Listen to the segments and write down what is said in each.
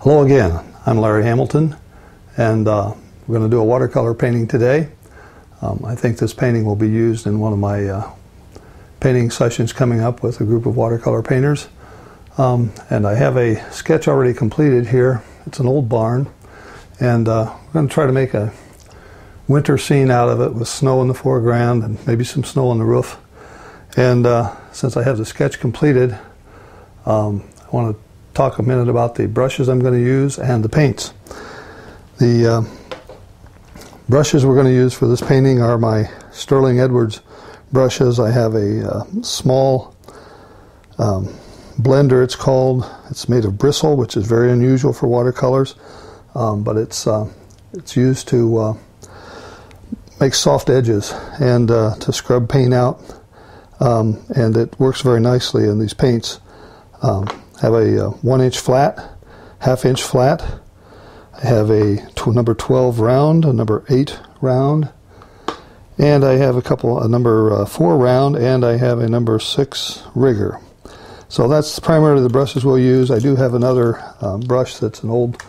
Hello again, I'm Larry Hamilton, and we're going to do a watercolor painting today. I think this painting will be used in one of my painting sessions coming up with a group of watercolor painters. And I have a sketch already completed here. It's an old barn, and we're going to try to make a winter scene out of it with snow in the foreground and maybe some snow on the roof. And since I have the sketch completed, I want to talk a minute about the brushes I'm going to use and the paints. The brushes we're going to use for this painting are my Sterling Edwards brushes. I have a small blender, it's called. It's made of bristle, which is very unusual for watercolors, but it's used to make soft edges and to scrub paint out, and it works very nicely in these paints. Have a 1-inch flat, half-inch flat. I have a number 12 round, a number 8 round, and I have a number 4 round, and I have a number 6 rigger. So that's primarily the brushes we'll use. I do have another brush that's an old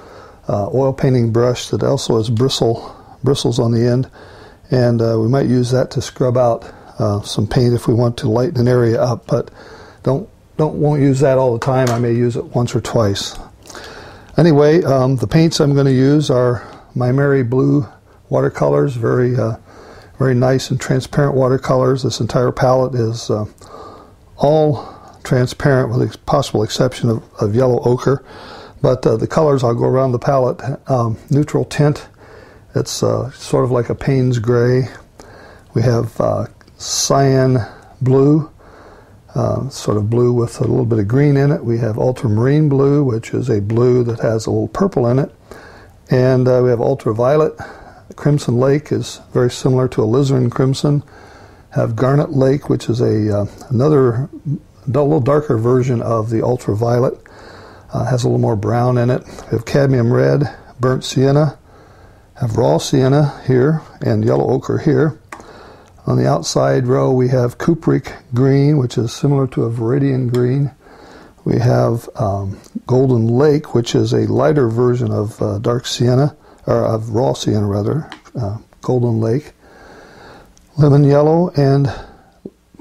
oil painting brush that also has bristles on the end, and we might use that to scrub out some paint if we want to lighten an area up, but won't use that all the time. I may use it once or twice. Anyway, the paints I'm going to use are my Mary Blue watercolors, very nice and transparent watercolors. This entire palette is all transparent with the possible exception of yellow ochre. But the colors, I'll go around the palette. Neutral tint, it's sort of like a Payne's gray. We have cyan blue, sort of blue with a little bit of green in it. We have ultramarine blue, which is a blue that has a little purple in it. And we have ultraviolet. Crimson Lake is very similar to alizarin crimson. Have Garnet Lake, which is another little darker version of the ultraviolet. Has a little more brown in it. We have cadmium red, burnt sienna. Have raw sienna here and yellow ochre here. On the outside row we have Kuprick green, which is similar to a Viridian green. We have Golden Lake, which is a lighter version of dark sienna, or of raw sienna rather, Golden Lake. Lemon yellow and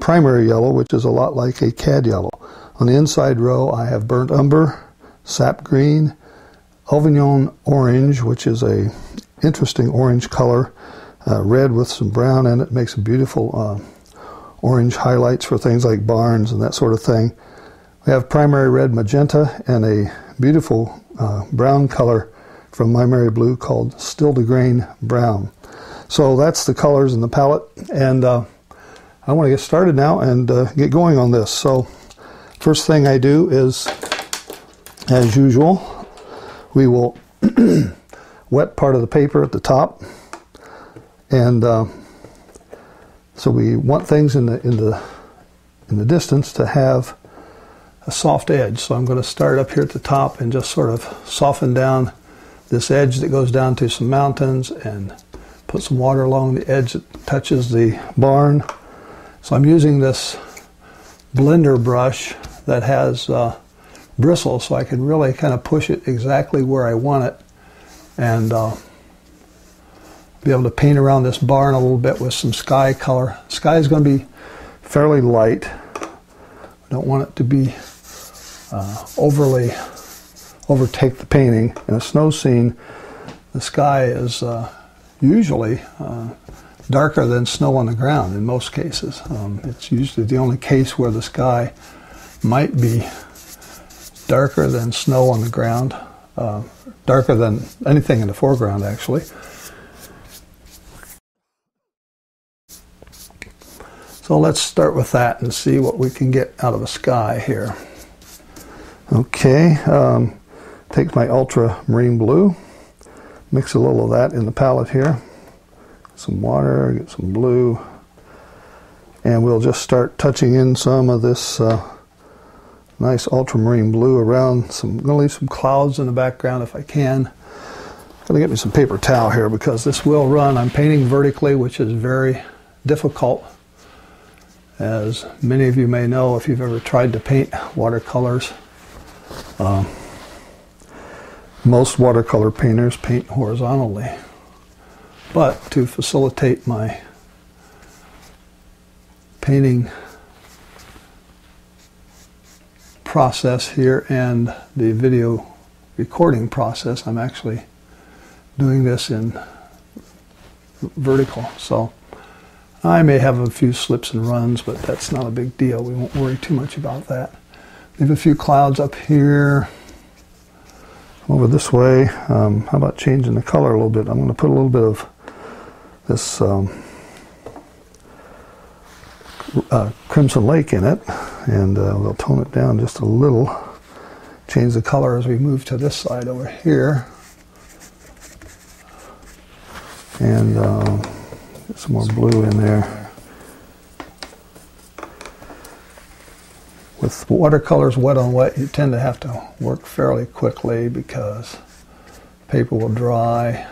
primary yellow, which is a lot like a cad yellow. On the inside row I have burnt umber, sap green, Avignon orange, which is a interesting orange color. Red with some brown in it makes a beautiful orange highlights for things like barns and that sort of thing. We have primary red magenta and a beautiful brown color from my Mary Blue called Still to Grain Brown. So that's the colors in the palette, and I want to get started now and get going on this. So first thing I do is, as usual, we will wet part of the paper at the top. And so we want things in the distance to have a soft edge. So I'm going to start up here at the top and just sort of soften down this edge that goes down to some mountains and put some water along the edge that touches the barn. So I'm using this blender brush that has bristles, so I can really kind of push it exactly where I want it, and be able to paint around this barn a little bit with some sky color. Sky is going to be fairly light. I don't want it to be overtake the painting. In a snow scene, the sky is usually darker than snow on the ground in most cases. It's usually the only case where the sky might be darker than snow on the ground, darker than anything in the foreground actually. So let's start with that and see what we can get out of a sky here. Okay, take my ultramarine blue, mix a little of that in the palette here. Some water, get some blue, and we'll just start touching in some of this nice ultramarine blue around. I'm going to leave some clouds in the background if I can. I'm going to get me some paper towel here because this will run. I'm painting vertically, which is very difficult. As many of you may know if you've ever tried to paint watercolors. Most watercolor painters paint horizontally, but to facilitate my painting process here and the video recording process, I'm actually doing this in vertical. So I may have a few slips and runs, but that's not a big deal. We won't worry too much about that. Leave a few clouds up here. Over this way. How about changing the color a little bit? I'm going to put a little bit of this Crimson Lake in it, and we'll tone it down just a little. Change the color as we move to this side over here. And get some more blue in there. With watercolors wet on wet, you tend to have to work fairly quickly because paper will dry,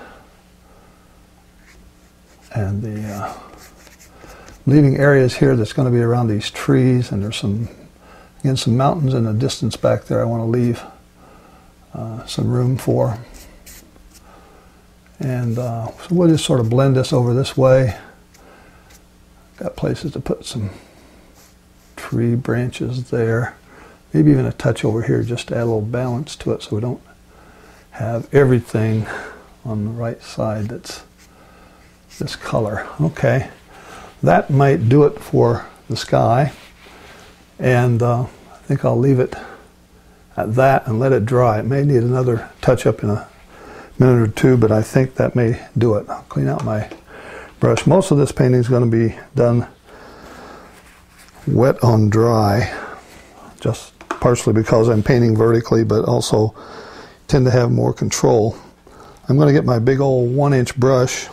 and the leaving areas here that's going to be around these trees, and there's some mountains in the distance back there I want to leave some room for. And so we'll just sort of blend this over this way. Got places to put some tree branches there, maybe even a touch over here just to add a little balance to it so we don't have everything on the right side that's this color. Okay, that might do it for the sky, and I think I'll leave it at that and let it dry. It may need another touch up in a minute or two, but I think that may do it. I'll clean out my brush. Most of this painting is going to be done wet on dry, just partially because I'm painting vertically, but also tend to have more control. I'm going to get my big old 1-inch brush,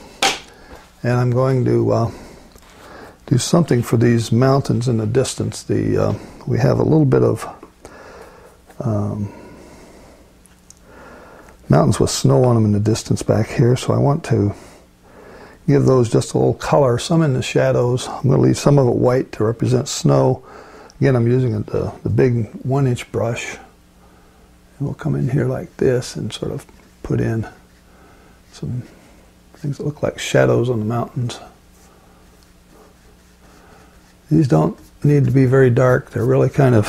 and I'm going to do something for these mountains in the distance. We have a little bit of mountains with snow on them in the distance back here, so I want to give those just a little color, some in the shadows. I'm going to leave some of it white to represent snow. Again, I'm using the big 1-inch brush. And we'll come in here like this and sort of put in some things that look like shadows on the mountains. These don't need to be very dark. They're really kind of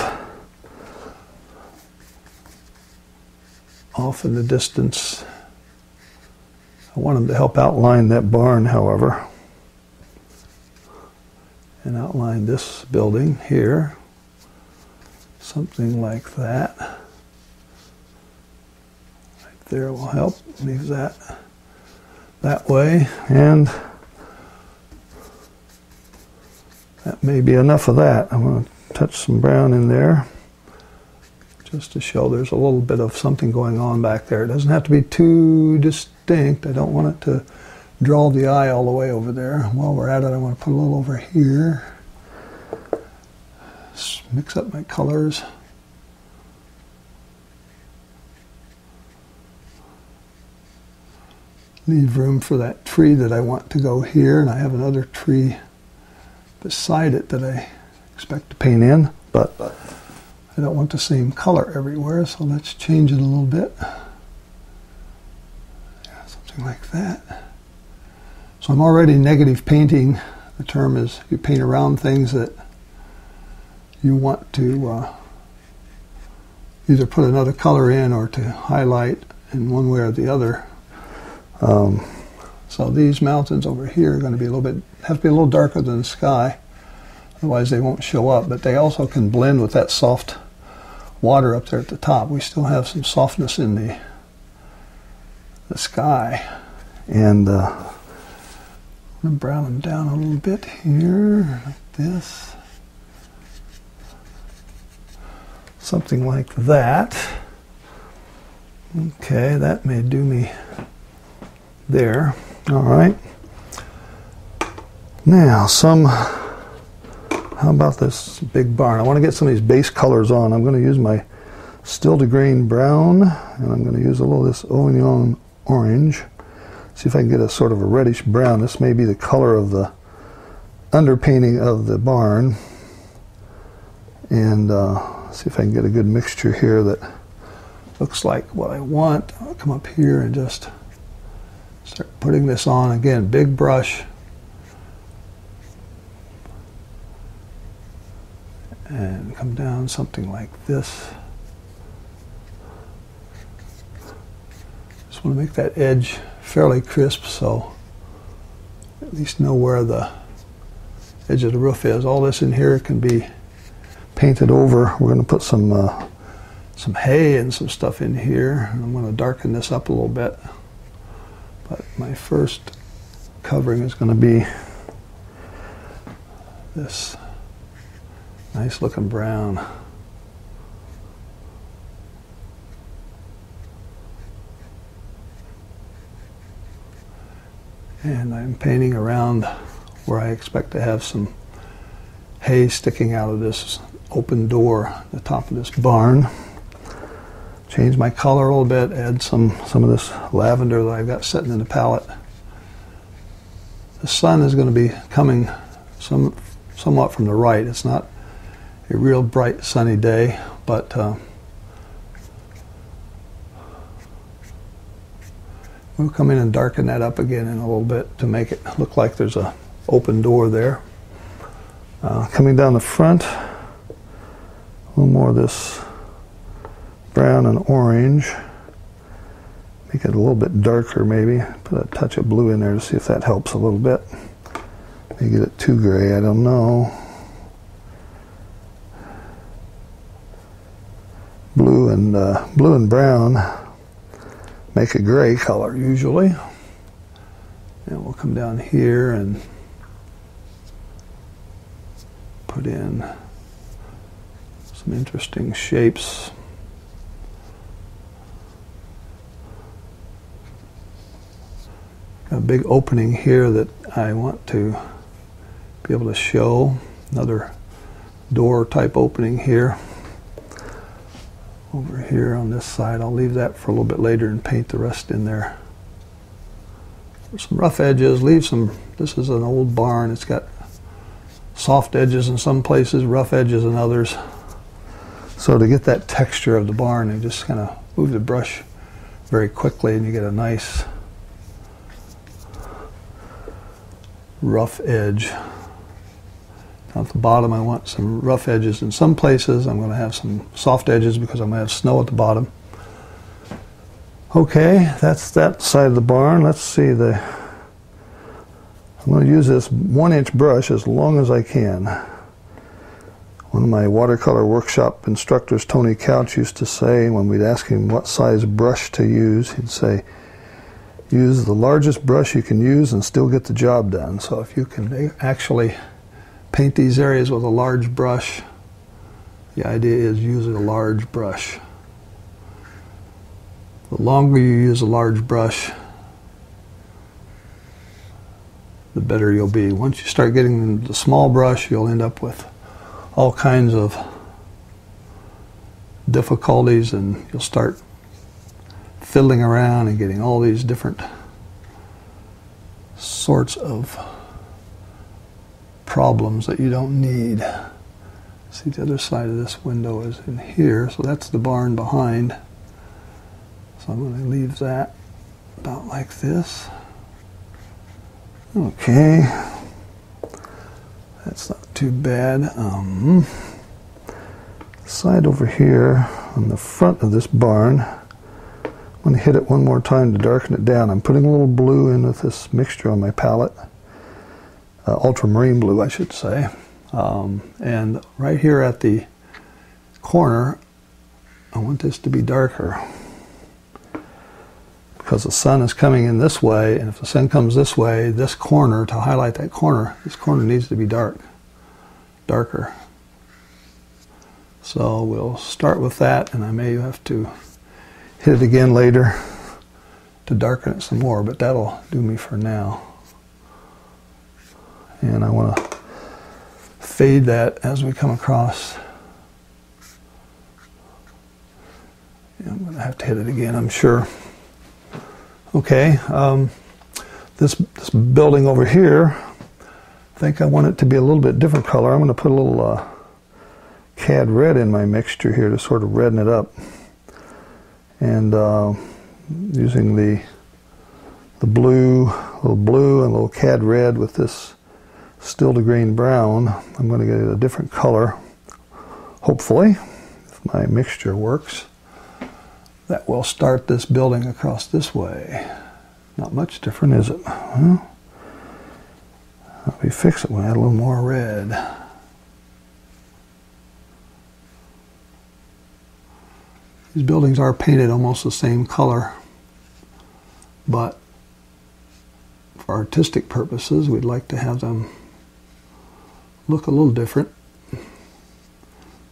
off in the distance. I want them to help outline that barn, however, and outline this building here, something like that. Right there will help. Leave that way, and that may be enough of that. I'm going to touch some brown in there just to show there's a little bit of something going on back there. It doesn't have to be too distinct. I don't want it to draw the eye all the way over there. While we're at it, I want to put a little over here. Just mix up my colors. Leave room for that tree that I want to go here, and I have another tree beside it that I expect to paint in, but I don't want the same color everywhere, so let's change it a little bit. Yeah, something like that. So I'm already negative painting. The term is you paint around things that you want to either put another color in or to highlight in one way or the other. So these mountains over here are going to be have to be a little darker than the sky, otherwise they won't show up, but they also can blend with that soft water up there at the top. We still have some softness in the sky, and I'm going to brown them down a little bit here, like this. Something like that. Okay, that may do me there. All right. Now, how about this big barn? I want to get some of these base colors on. I'm going to use my still to grain brown, and I'm going to use a little of this Avignon orange. See if I can get a sort of a reddish brown. This may be the color of the underpainting of the barn. And see if I can get a good mixture here that looks like what I want. I'll come up here and just start putting this on. Again, big brush. And come down something like this. Just want to make that edge fairly crisp so at least know where the edge of the roof is. All this in here can be painted over. We're going to put some hay and some stuff in here. I'm going to darken this up a little bit. But my first covering is going to be this nice looking brown. And I'm painting around where I expect to have some hay sticking out of this open door at the top of this barn. Change my color a little bit, add some of this lavender that I've got sitting in the palette. The sun is going to be coming somewhat from the right. It's not a real bright sunny day, but we'll come in and darken that up again in a little bit to make it look like there's an open door there. Coming down the front, a little more of this brown and orange. Make it a little bit darker maybe. Put a touch of blue in there to see if that helps a little bit. Maybe get it too gray, I don't know. Blue and brown make a gray color usually. And we'll come down here and put in some interesting shapes. Got a big opening here that I want to be able to show. Another door type opening here. Over here on this side, I'll leave that for a little bit later and paint the rest in there. Some rough edges, leave some, this is an old barn, it's got soft edges in some places, rough edges in others. So to get that texture of the barn, you just kind of move the brush very quickly and you get a nice rough edge. Down at the bottom I want some rough edges in some places. I'm going to have some soft edges because I'm going to have snow at the bottom. Okay, that's that side of the barn. Let's see I'm going to use this 1-inch brush as long as I can. One of my watercolor workshop instructors, Tony Couch, used to say when we'd ask him what size brush to use, he'd say, use the largest brush you can use and still get the job done. So if you can actually paint these areas with a large brush, the idea is use a large brush. The longer you use a large brush, the better you'll be. Once you start getting the small brush, you'll end up with all kinds of difficulties and you'll start fiddling around and getting all these different sorts of problems that you don't need. See, the other side of this window is in here, so that's the barn behind. So I'm going to leave that about like this. Okay, that's not too bad. Side over here on the front of this barn, I'm going to hit it one more time to darken it down. I'm putting a little blue in with this mixture on my palette. Ultramarine blue, I should say. And right here at the corner, I want this to be darker because the sun is coming in this way, and if the sun comes this way, this corner, to highlight that corner, this corner needs to be darker. So we'll start with that, and I may have to hit it again later to darken it some more, but that'll do me for now. And I want to fade that as we come across. Yeah, I'm going to have to hit it again, I'm sure. Okay, this building over here, I think I want it to be a little bit different color. I'm going to put a little cad red in my mixture here to sort of redden it up. and using the blue, a little blue and a little cad red with this still to green brown, I'm going to get a different color, hopefully, if my mixture works. That will start this building across this way. Not much different, is it? Well, we fix it when I add a little more red. These buildings are painted almost the same color, but for artistic purposes, we'd like to have them look a little different.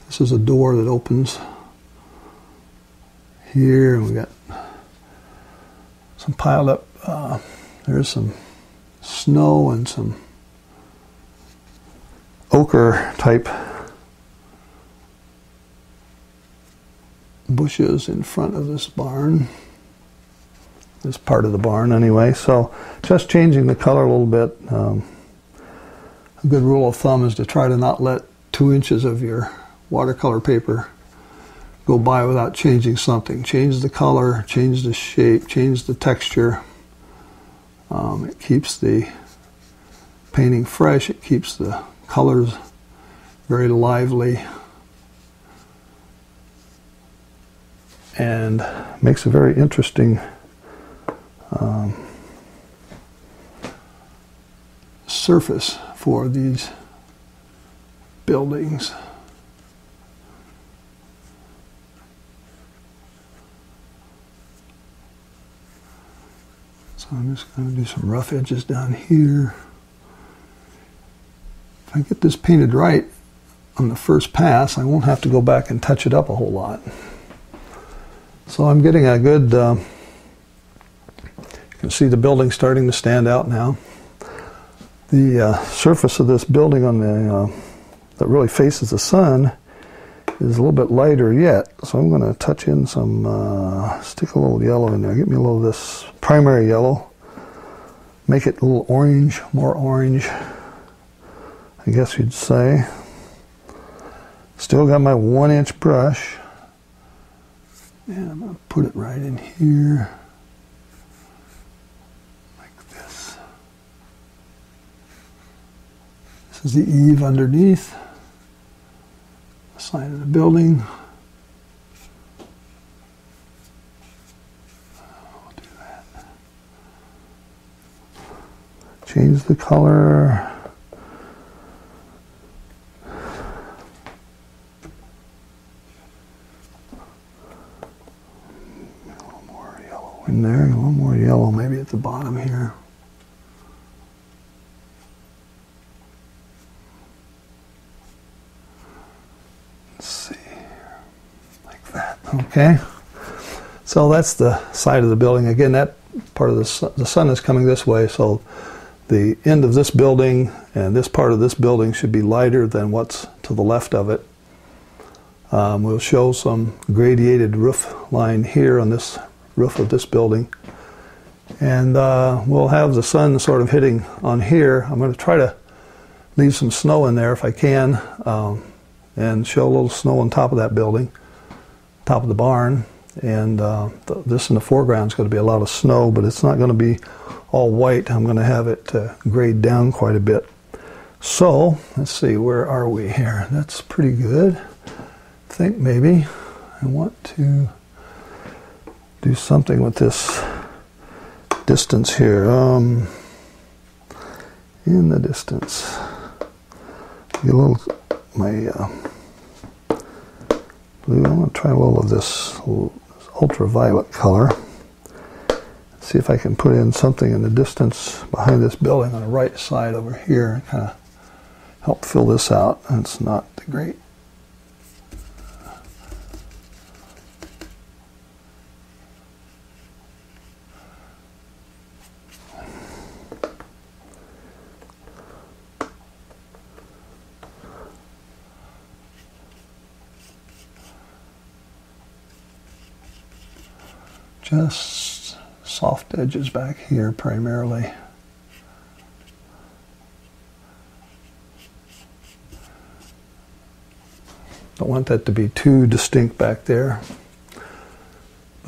This is a door that opens here, and we got some piled up, there's some snow and some ochre type bushes in front of this barn, this part of the barn anyway. So just changing the color a little bit. A good rule of thumb is to try to not let 2 inches of your watercolor paper go by without changing something. Change the color, change the shape, change the texture. It keeps the painting fresh, it keeps the colors very lively, and makes a very interesting surface for these buildings. So I'm just going to do some rough edges down here. If I get this painted right on the first pass, I won't have to go back and touch it up a whole lot. So I'm getting a good, you can see the building starting to stand out now. The surface of this building on the that really faces the sun is a little bit lighter yet. So I'm going to touch in some, stick a little yellow in there. Get me a little of this primary yellow. Make it a little orange, more orange, I guess you'd say. Still got my 1-inch brush. And I'm going to put it right in here. Like this. This is the eave underneath. The side of the building. We'll do that. Change the color. In there, a little more yellow maybe at the bottom here. Let's see, like that. Okay, so that's the side of the building. Again, that part of the sun is coming this way, so the end of this building and this part of this building should be lighter than what's to the left of it. We'll show some gradiated roof line here on this roof of this building, and we'll have the sun sort of hitting on here. I'm going to try to leave some snow in there if I can, and show a little snow on top of that building, top of the barn, and this in the foreground is going to be a lot of snow, but it's not going to be all white. I'm going to have it grade down quite a bit. So let's see, where are we here? That's pretty good. I think maybe I want to do something with this distance here. In the distance, get a little my blue. I'm going to try a little of this ultraviolet color. See if I can put in something in the distance behind this building on the right side over here and kind of help fill this out. It's not great. Just soft edges back here primarily. Don't want that to be too distinct back there.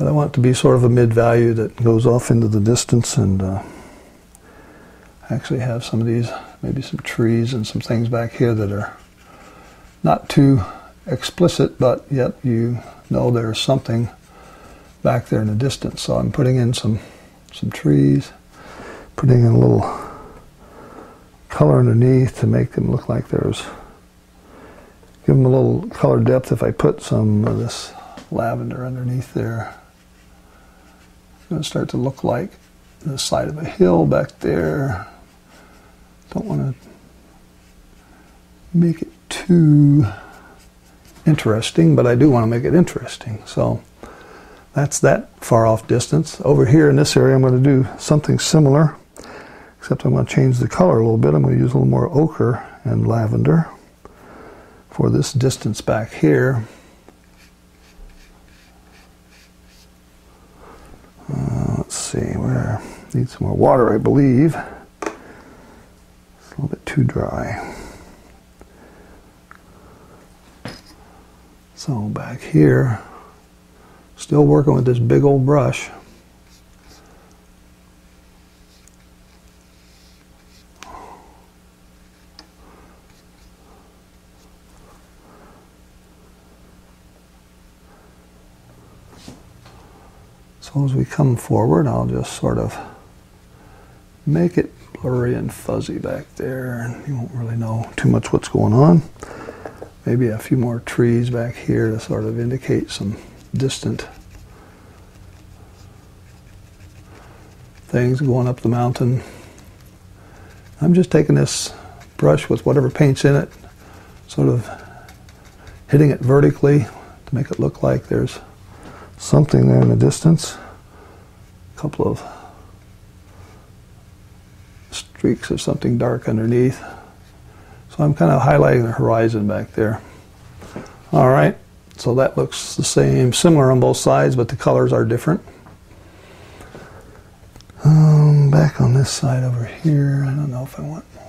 But I want it to be sort of a mid-value that goes off into the distance, and actually have some of these, maybe some trees and some things back here that are not too explicit, but yet you know there's something back there in the distance. So I'm putting in some trees, putting in a little color underneath to make them look like there's, give them a little color depth. If I put some of this lavender underneath there, it's going to start to look like the side of a hill back there. Don't want to make it too interesting, but I do want to make it interesting. So that's that far off distance. Over here in this area, I'm going to do something similar, except I'm going to change the color a little bit. I'm going to use a little more ochre and lavender for this distance back here. Let's see, where needs some more water, I believe. It's a little bit too dry. So back here, still working with this big old brush. So as we come forward, I'll just sort of make it blurry and fuzzy back there, and you won't really know too much what's going on. Maybe a few more trees back here to sort of indicate some distant things going up the mountain. I'm just taking this brush with whatever paint's in it, sort of hitting it vertically to make it look like there's something there in the distance. A couple of streaks of something dark underneath. So I'm kind of highlighting the horizon back there. All right, so that looks the same, similar on both sides, but the colors are different. Back on this side over here, I don't know if I want more.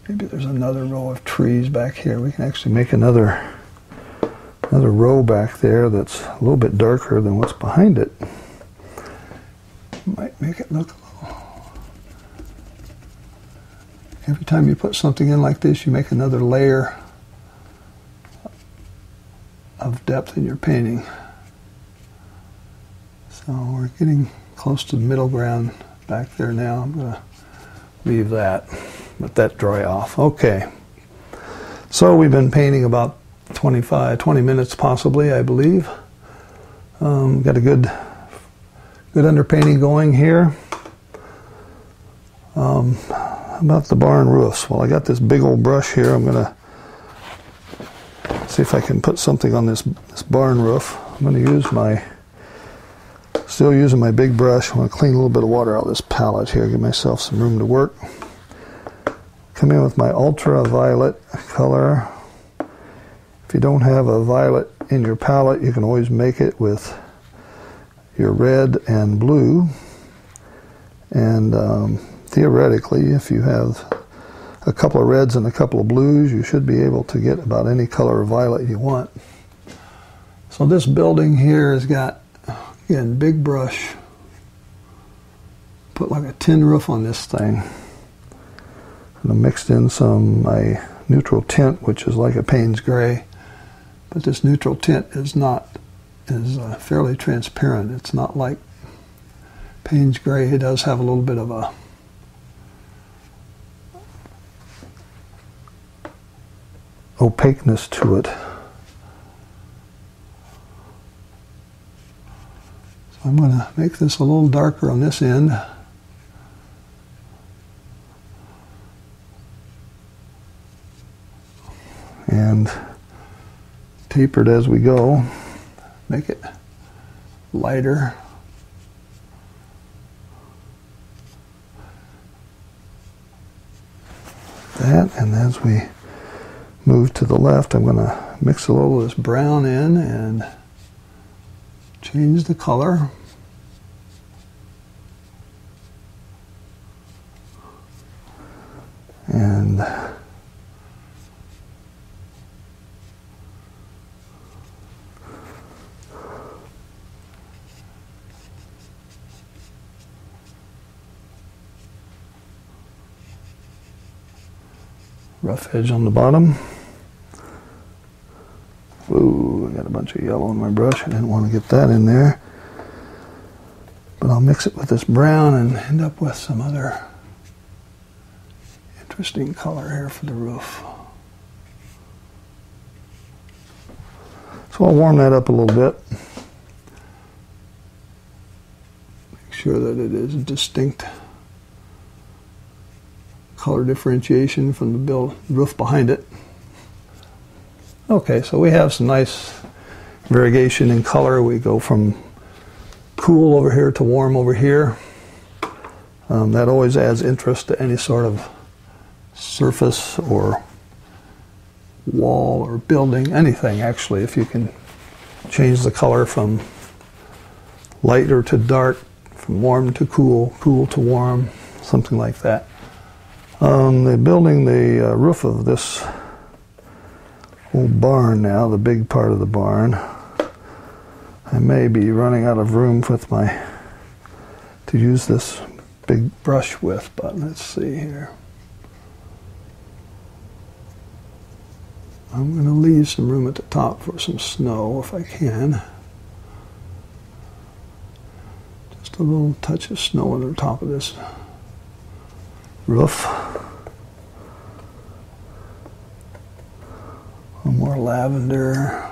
Maybe there's another row of trees back here. We can actually make another row back there that's a little bit darker than what's behind it. Might make it look a little... Every time you put something in like this, you make another layer of depth in your painting. So we're getting close to the middle ground back there now. I'm going to leave that, let that dry off. Okay. So we've been painting about 20 minutes possibly, I believe. Got a good underpainting going here. About the barn roofs. Well, I got this big old brush here. I'm going to see if I can put something on this barn roof. I'm going to use still using my big brush. I want to clean a little bit of water out of this palette here, give myself some room to work. Come in with my ultraviolet color. If you don't have a violet in your palette, you can always make it with your red and blue. And theoretically, if you have a couple of reds and a couple of blues, you should be able to get about any color of violet you want. So this building here has got, again, big brush. Put like a tin roof on this thing. And I mixed in my neutral tint, which is like a Payne's gray. But this neutral tint is fairly transparent. It's not like Payne's gray. It does have a little bit of a opaqueness to it. So I'm going to make this a little darker on this end. And taper it as we go. Make it lighter. That, and as we move to the left, I'm going to mix a little of this brown in and change the color. And rough edge on the bottom. Ooh, I got a bunch of yellow on my brush. I didn't want to get that in there. But I'll mix it with this brown and end up with some other interesting color here for the roof. So I'll warm that up a little bit. Make sure that it is distinct color differentiation from the roof behind it. Okay, so we have some nice variegation in color. We go from cool over here to warm over here. That always adds interest to any sort of surface or wall or building, anything actually, if you can change the color from lighter to dark, from warm to cool, cool to warm, something like that. They're building the roof of this old barn now, the big part of the barn. I may be running out of room with to use this big brush with, but let's see here. I'm going to leave some room at the top for some snow if I can. Just a little touch of snow on the top of this roof. A little more lavender.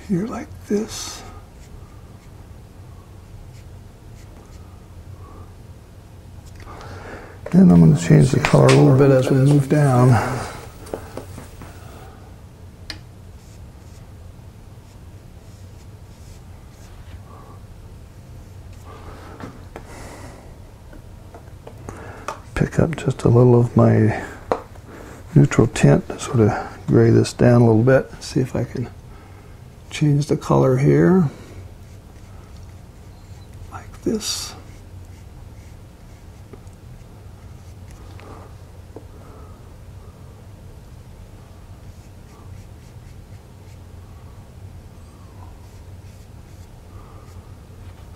Here like this. Then I'm going to change the color a little bit as we move down. Pick up just a little of my neutral tint to sort of gray this down a little bit. See if I can change the color here, like this.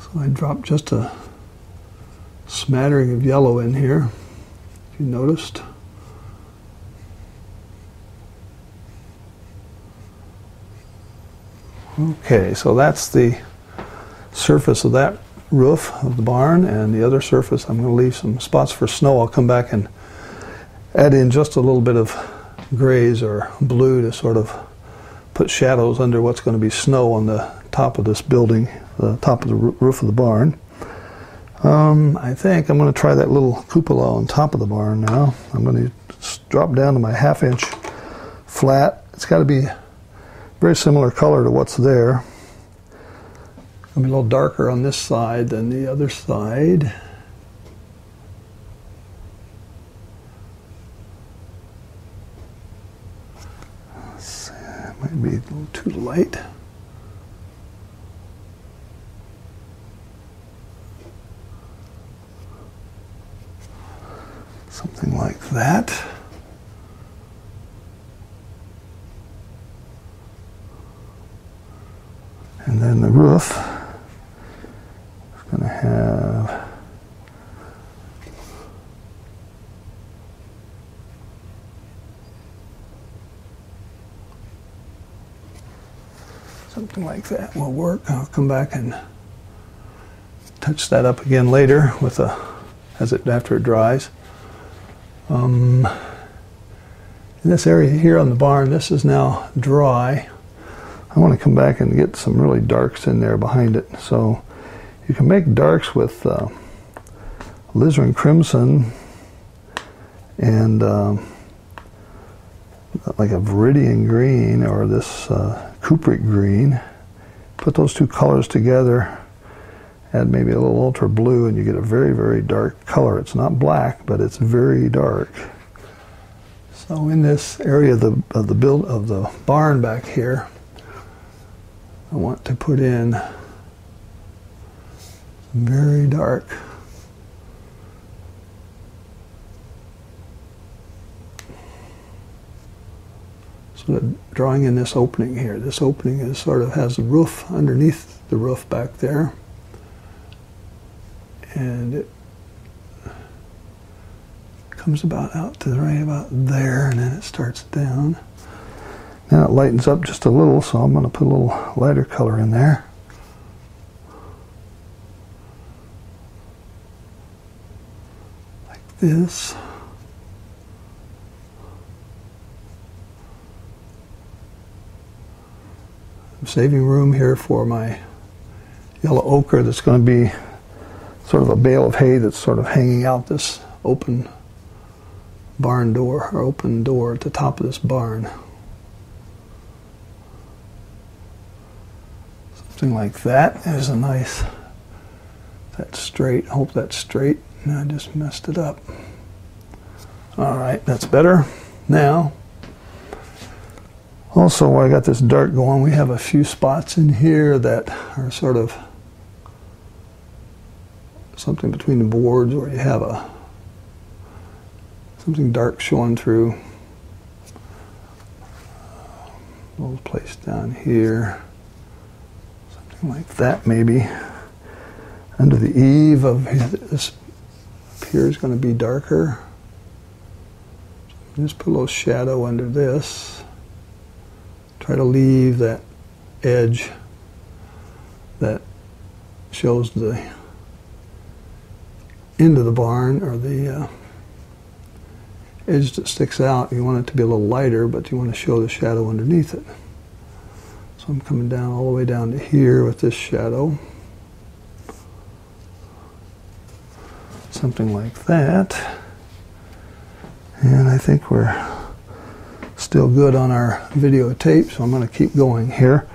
So I dropped just a smattering of yellow in here, if you noticed. Okay, so that's the surface of that roof of the barn, and the other surface I'm going to leave some spots for snow. I'll come back and add in just a little bit of grays or blue to sort of put shadows under what's going to be snow on the top of this building, the top of the roof of the barn. I think I'm going to try that little cupola on top of the barn now. I'm going to drop down to my 1/2 inch flat. It's got to be very similar color to what's there. It'll be a little darker on this side than the other side. Let's see, it might be a little too light. Something like that. And then the roof is going to have something like that will work. I'll come back and touch that up again later with after it dries. In this area here on the barn, this is now dry. I want to come back and get some really darks in there behind it. So you can make darks with alizarin crimson and like a viridian green or this cupric green. Put those two colors together Add maybe a little ultra blue and you get a very, very dark color. It's not black, but it's very dark. So in this area of the barn back here, I want to put in very dark sort of drawing in this opening here. This opening is sort of has a roof underneath the roof back there, and it comes about out to the right about there, and then it starts down. Now it lightens up just a little, so I'm going to put a little lighter color in there. Like this. I'm saving room here for my yellow ochre that's going to be sort of a bale of hay that's sort of hanging out this open barn door, or open door at the top of this barn. Something like that is a nice, that's straight. I hope that's straight. No, I just messed it up. All right, that's better. Now, also while I got this dark going, we have a few spots in here that are sort of something between the boards where you have something dark showing through. A little place down here. Something like that maybe. Under the eave of this up here is going to be darker. Just put a little shadow under this. Try to leave that edge that shows the end of the barn, or the edge that sticks out. You want it to be a little lighter, but you want to show the shadow underneath it. So I'm coming down all the way down to here with this shadow. Something like that. And I think we're still good on our videotape, so I'm going to keep going here.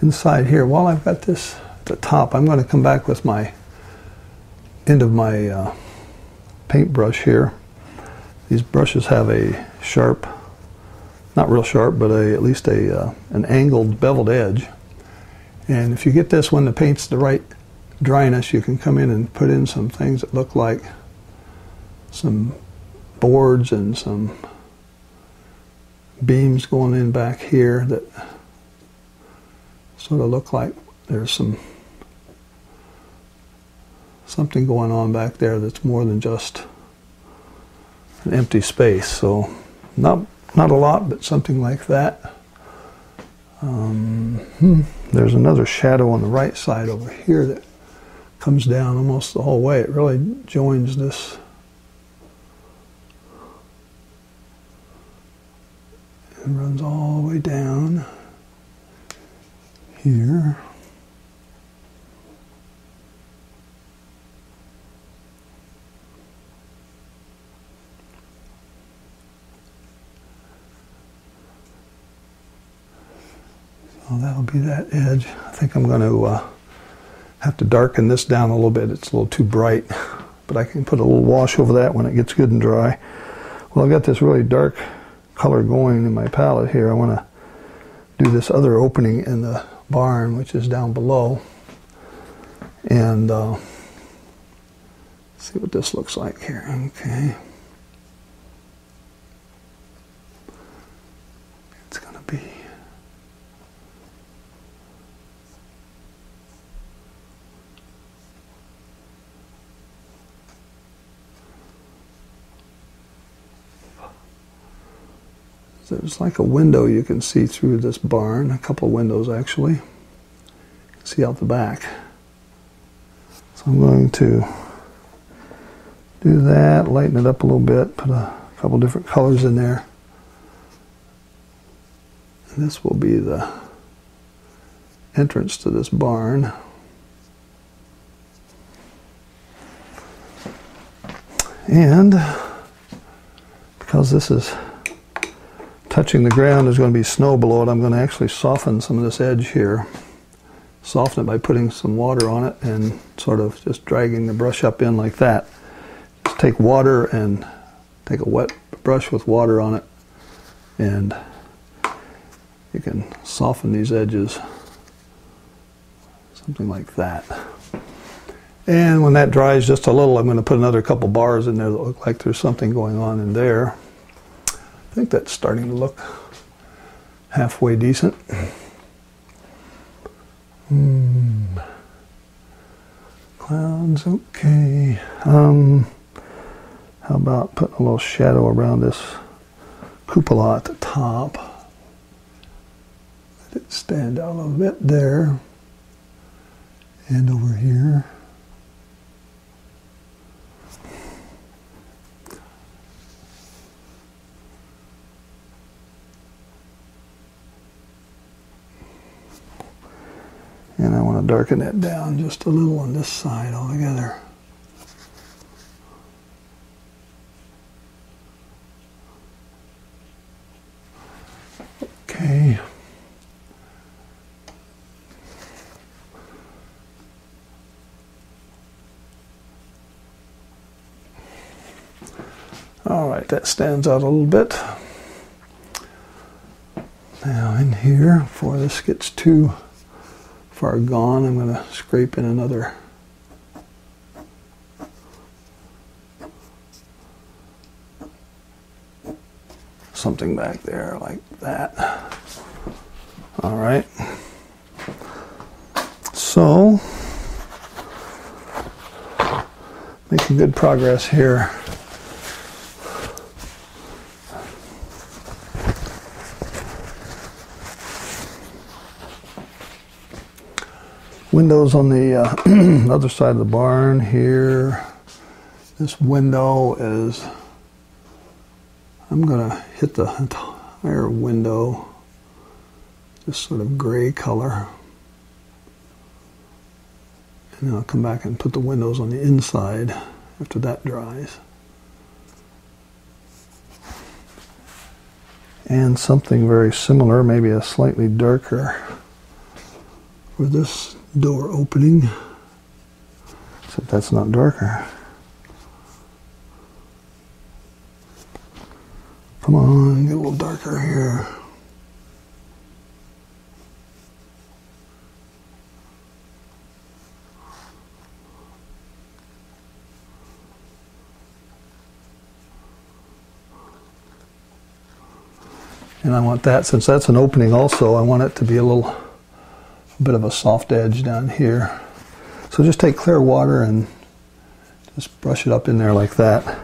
Inside here, while I've got this at the top, I'm going to come back with my end of my paintbrush here. These brushes have a sharp, not real sharp, but at least an angled, beveled edge. And if you get this when the paint's the right dryness, you can come in and put in some things that look like some boards and some beams going in back here that sort of look like there's something going on back there that's more than just an empty space. So not a lot, but something like that. There's another shadow on the right side over here that comes down almost the whole way. It really joins this. It runs all the way down here. So that'll be that edge. I think I'm going to have to darken this down a little bit. It's a little too bright, but I can put a little wash over that when it gets good and dry. Well, I've got this really dark color going in my palette here. I want to do this other opening in the barn, which is down below, and see what this looks like here. Okay, it's going to be there's like a window you can see through this barn, a couple of windows actually. You can see out the back. So I'm going to do that, lighten it up a little bit, put a couple different colors in there. And this will be the entrance to this barn. And because this is touching the ground, there's going to be snow below it, I'm going to actually soften some of this edge here soften it by putting some water on it and sort of just dragging the brush up in like that. Just take water and take a wet brush with water on it, and you can soften these edges, something like that. And when that dries just a little, I'm going to put another couple bars in there that look like there's something going on in there. I think that's starting to look halfway decent. Clouds, okay. How about putting a little shadow around this cupola at the top? Let it stand out a little bit there and over here. And I want to darken that down just a little on this side altogether. Okay. All right, that stands out a little bit. Now in here, before this gets too far gone, I'm going to scrape in another something back there like that. All right. So, making good progress here. Windows on the other side of the barn here. This window is, I'm going to hit the entire window, this sort of gray color. And then I'll come back and put the windows on the inside after that dries. And something very similar, maybe a slightly darker for this door opening, except that's not darker. Come on, get a little darker here. And I want that, since that's an opening also, I want it to be a little bit of a soft edge down here. So just take clear water and just brush it up in there like that.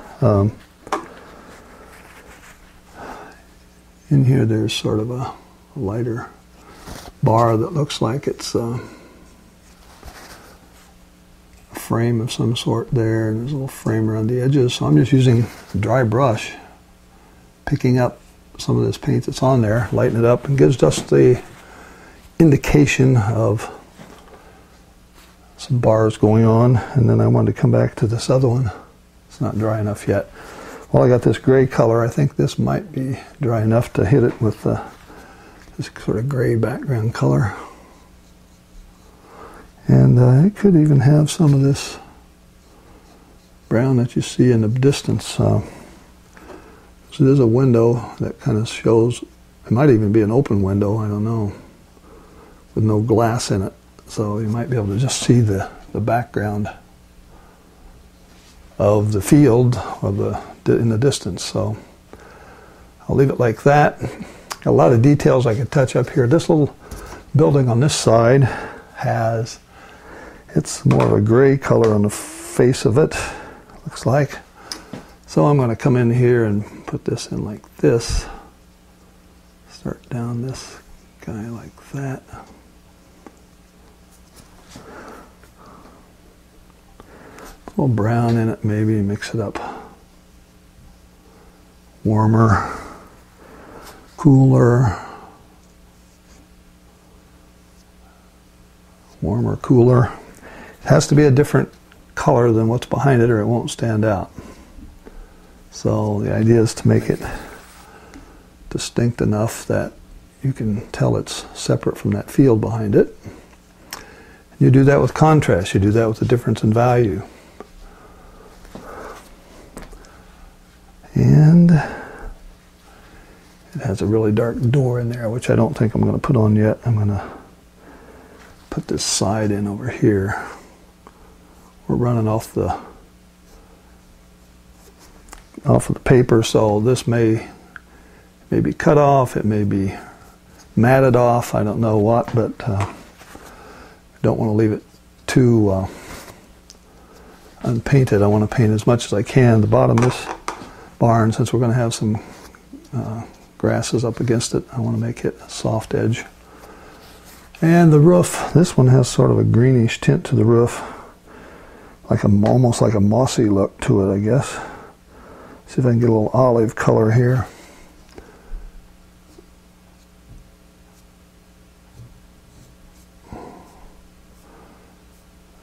In here there's sort of a lighter bar that looks like it's a frame of some sort there, and there's a little frame around the edges. So I'm just using a dry brush, picking up some of this paint that's on there, lighten it up, and gives just the indication of some bars going on. And then I wanted to come back to this other one. It's not dry enough yet. Well, I got this gray color. I think this might be dry enough to hit it with this sort of gray background color. And it could even have some of this brown that you see in the distance. So there's a window that kind of shows, it might even be an open window, I don't know, with no glass in it. So you might be able to just see the background of the field in the distance. So I'll leave it like that. Got a lot of details I could touch up here. This little building on this side has, it's more of a gray color on the face of it, looks like. So I'm going to come in here and put this in like this. Start down this guy like that. A little brown in it, maybe mix it up. Warmer, cooler, warmer, cooler. It has to be a different color than what's behind it or it won't stand out. So the idea is to make it distinct enough that you can tell it's separate from that field behind it. You do that with contrast. You do that with the difference in value. And it has a really dark door in there, which I don't think I'm going to put on yet. I'm going to put this side in over here. We're running off of the paper, so this may be cut off. It may be matted off. I don't know what, but I don't want to leave it too unpainted. I want to paint as much as I can. The bottom of this barn, since we're going to have some grasses up against it, I want to make it a soft edge. And the roof, this one has sort of a greenish tint to the roof, like almost like a mossy look to it, I guess. See if I can get a little olive color here.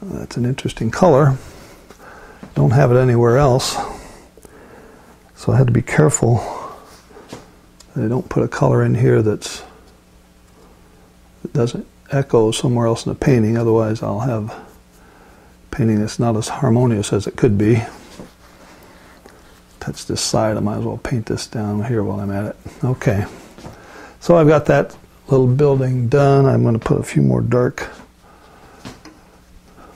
That's an interesting color. Don't have it anywhere else, so I had to be careful that I don't put a color in here that doesn't echo somewhere else in the painting. Otherwise I'll have a painting that's not as harmonious as it could be. Touch this side. I might as well paint this down here while I'm at it. Okay, so I've got that little building done. I'm going to put a few more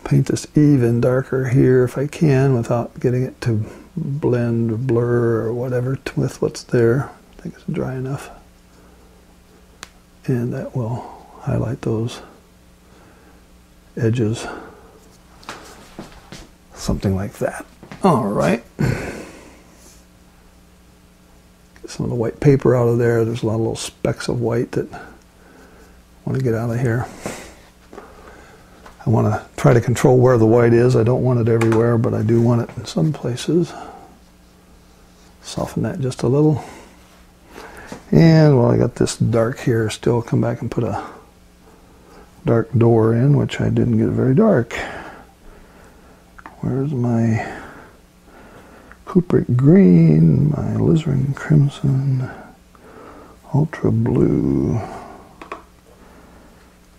paint this even darker here if I can without getting it to blend or blur or whatever with what's there. I think it's dry enough. And that will highlight those edges. Something like that. All right. Get some of the white paper out of there. There's a lot of little specks of white that I want to get out of here. I want to try to control where the white is. I don't want it everywhere, but I do want it in some places. Soften that just a little. And while I got this dark here, still come back and put a dark door in, which I didn't get very dark. Where's my Kubrick green, my alizarin crimson, ultra blue?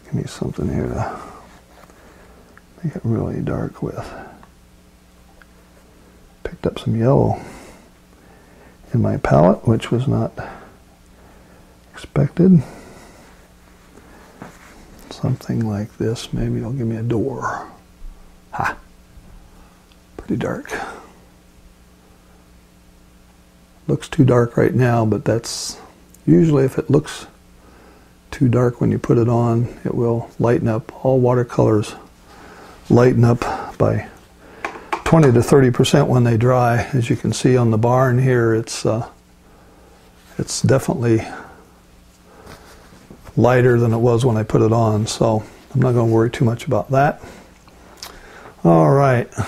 Give me something here to make it really dark with. Picked up some yellow in my palette, which was not expected. Something like this. Maybe it'll give me a door. Ha! Pretty dark. Looks too dark right now, but that's usually, if it looks too dark when you put it on, it will lighten up. All watercolors lighten up by 20 to 30% when they dry. As you can see on the barn here, it's definitely lighter than it was when I put it on, so I'm not going to worry too much about that. All right, I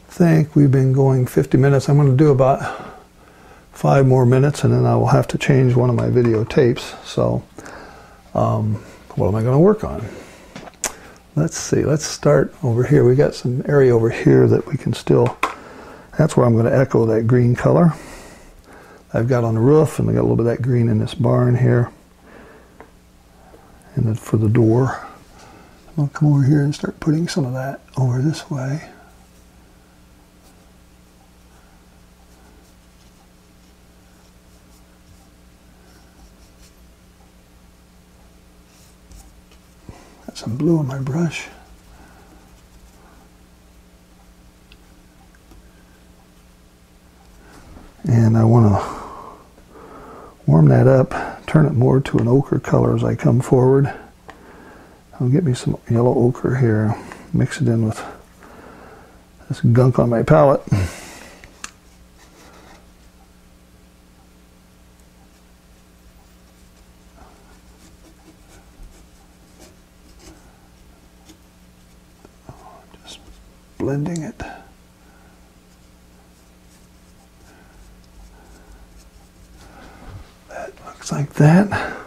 think we've been going 50 minutes. I'm going to do about 5 more minutes, and then I will have to change one of my videotapes. So what am I going to work on? Let's see, let's start over here. We got some area over here that we can still, that's where I'm going to echo that green color I've got on the roof, and I got a little bit of that green in this barn here. And then for the door, I'm going to come over here and start putting some of that over this way. Got some blue on my brush. And I want to warm that up, turn it more to an ochre color as I come forward. I'll get me some yellow ochre here, mix it in with this gunk on my palette. Just blending it. Like that.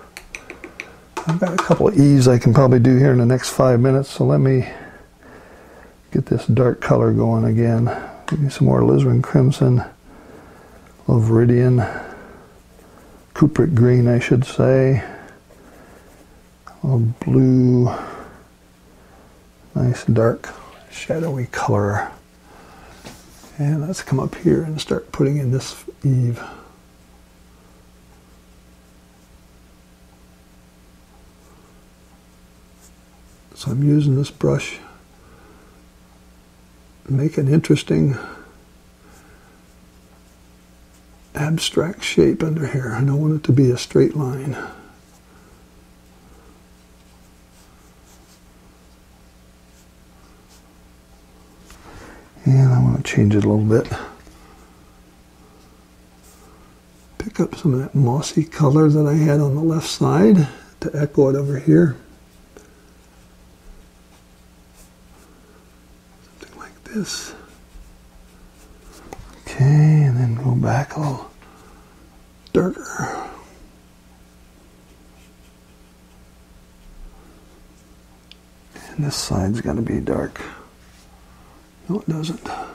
I've got a couple of E's I can probably do here in the next 5 minutes, so let me get this dark color going again. Give me some more alizarin crimson, a little viridian, Kubrick green I should say, a little blue, Nice dark shadowy color. And let's come up here and start putting in this eave. So I'm using this brush to make an interesting abstract shape under here. I don't want it to be a straight line. And I want to change it a little bit. Pick up some of that mossy color that I had on the left side to echo it over here. Something like this. Okay, and then go back a little darker. And this side's got to be dark. No, it doesn't. Not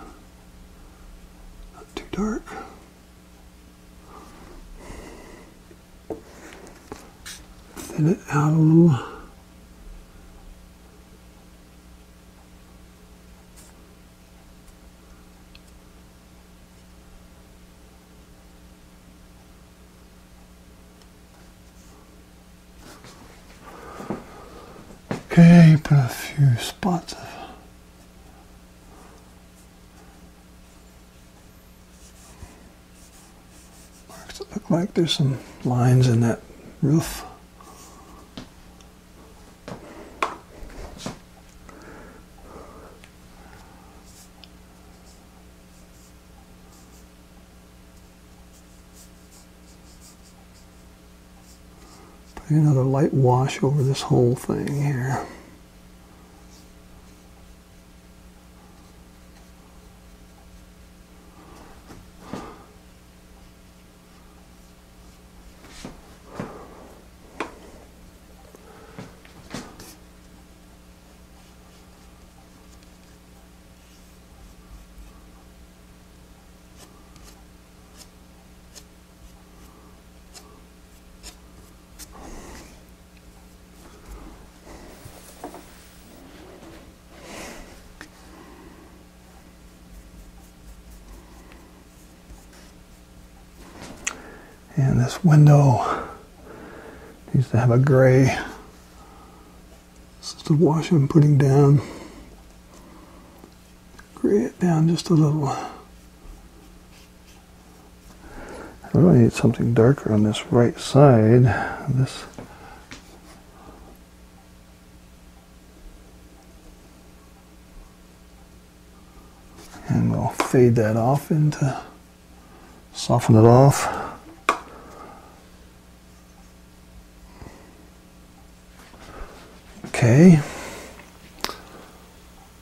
too dark. Thin it out a little. Okay, put a few spots of marks that look like there's some lines in that roof. Putting another light wash over this whole thing here. And this window needs to have a gray. This is the wash I'm putting down. Gray it down just a little. I really need something darker on this right side. This. And we'll fade that off into, soften it off. Okay,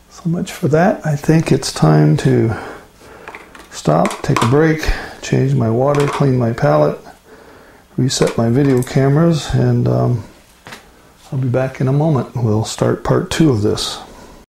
so much for that. I think it's time to stop, take a break, change my water, clean my palette, reset my video cameras, and I'll be back in a moment. We'll start part 2 of this.